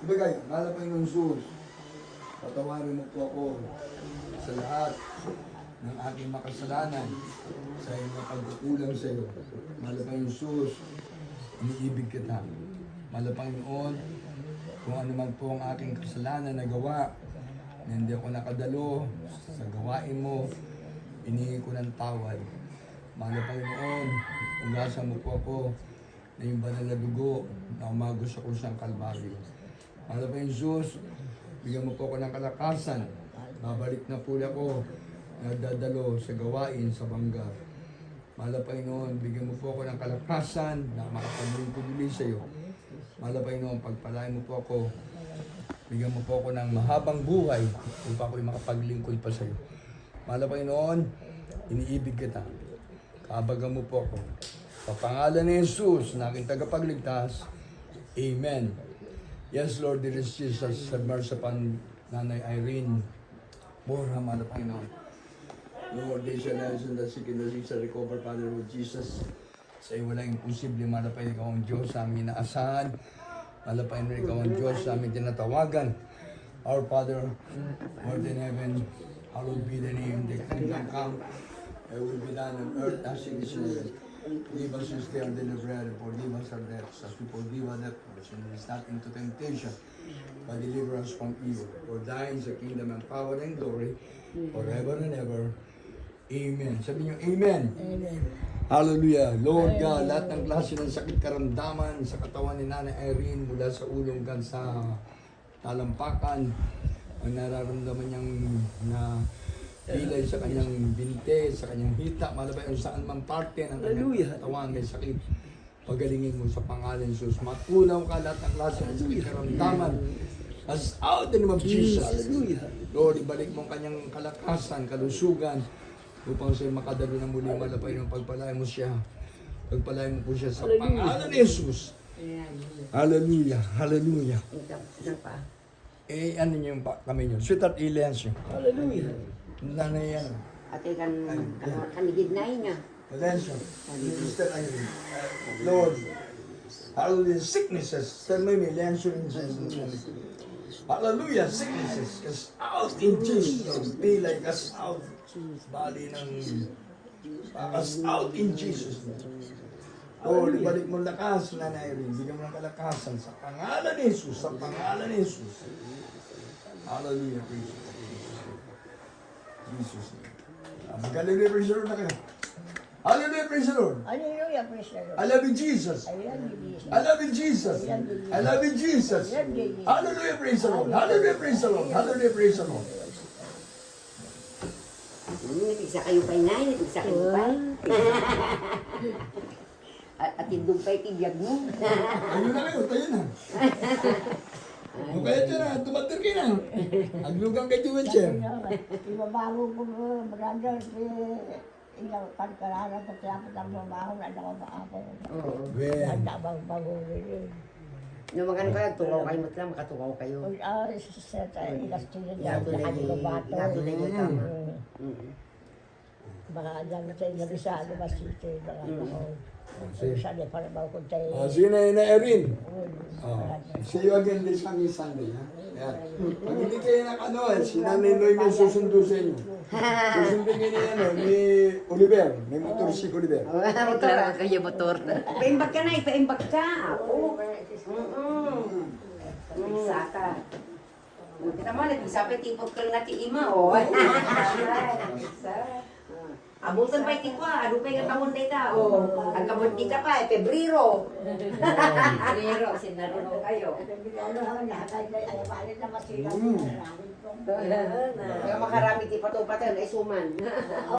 Ibigay, mahal na Panginoong Jesus, patawarin mo po ako sa lahat ng aking makasalanan sa iyong mga pagkukulang sa iyo. Mahal na Panginoong Jesus, iniibig kita. Mahal na Panginoon, kung ano man po ang aking kasalanan na gawa, na hindi ako nakadalo sa gawain mo, inihingi ko ng tawad. Mahal na Panginoon, ugasan mo po ako na yung banal na dugo na umagos sa krusang Kalbaryo. Mahal na Panginoon Jesus, bigyan mo po ako ng kalakasan. Babalik na po ako nagdadalo sa gawain sa bangga. Mahal na Panginoon, bigyan mo po ako ng kalakasan na makapaglingkod ulit sa iyo. Mahal na Panginoon, pagpalain mo po ako. Bigyan mo po ako ng mahabang buhay upang ako'y makapaglingkod pa sa iyo. Mahal na Panginoon, iniibig kita. Kaabagan mo po ako. Sa pangalan ni Jesus, na aking tagapagligtas, Amen. Yes, Lord, dear Jesus, have mercy upon Nanay Irene. Bora, mahal na Panginoon. Lord, they shall answer the sick and the sick shall recover, Father, Lord Jesus. Sa iyo walang imposible, mahal na Panginoon, ikaw ang Diyos sa aming inaasahan. Mahal na Panginoon, ikaw ang Diyos sa aming tinatawagan. Our Father, who art in heaven, hallowed be the name, thy kingdom come, thy will be done on earth as it is in heaven. Give us this day our daily bread, and forgive us our debts, as we forgive our debtors, and lead us not into temptation, but deliver us from evil. For thine is the kingdom and power and glory, forever and ever. Amen. Sabi niyo, Amen. Amen. Hallelujah. Lord God, lahat ng klase ng sakit karamdaman sa katawan ni Nanay Irene mula sa ulong hanggang sa talampakan, ang nararamdaman niyang na pilay sa kanyang binte, sa kanyang hita, malabay kung saan mang parte ng kanyang katawan may sakit. Pagalingin mo sa pangalan ni Jesus. Matunaw ka lahat ng klase ng sakit karamdaman. As out in the name of Jesus. Lord, ibalik mo ang kanyang kalakasan, kalusugan, upang siya makadalo ng muli malapay ng pagpalain mo siya. Pagpalain mo po siya sa pangalan ni Jesus. Hallelujah. Hallelujah. Ano niyo yung kami niyo? Sweetheart, i-lens niyo. Hallelujah. Nanay yan. Ate kan kanigidnay niya. Lens niyo. Sister Irene. Lord, hallelujah, sicknesses. Tell me, lens niyo in Jesus' name. Hallelujah, sicknesses. Cast out in Jesus. Be like us out. Bali ng cast out in Jesus' name. Lord, ibalik mo lakas, Nanay Irene. Bigyan mo ng kalakasan sa pangalan ni Jesus. Sa pangalan ni Jesus. Hallelujah, praise you. Jesus' name. Hallelujah, praise the Lord na kayo. Hallelujah, praise the Lord. Hallelujah, praise the Lord. I love you, Jesus. I love you, Jesus. I love you, Jesus. I love you, Jesus. Hallelujah, praise the Lord. Hallelujah, praise the Lord. Hallelujah, praise the Lord. Tigsa kayo pa inay, tigsa kayo pa. At indong pa itibiyag mo. Tayo na kayo, tayo na. O kaya dyan na, tumatir kayo na. Aglugang kayo yung chair. Ibabago ko maganda ikaw kalkalaran sa tiyapat ang mabaho na nakabago. Well, Handa bago rin. Numagan ko yan, tukaw kayo mo lang, makatukaw kayo. Sa ilas tulad Yeah, yan, lahat ng bato. Natulad yung tama. Mga dyan sa inabisado, masito yung mga ako. Sana para ba ko tayo. see you na Erin. See you again this coming Sunday. Ha? Yan. Pag hindi kayo si Nanay Noy may susundo sa inyo. Susundin kayo ni Oliver. May motor si Oliver. Motor kayo, motor. Paimbag ka na, ipaimbag ka. Oo. Isa ka. Kita mo, nag-isapit tipot ka lang natin ima, o. Abutan pa itin ko, ano pa yung kamon dita, o. Ang kamon dita pa, Pebrero. Pebrero, sinaruno kayo. Kaya makarami ti pato-pato, na isuman.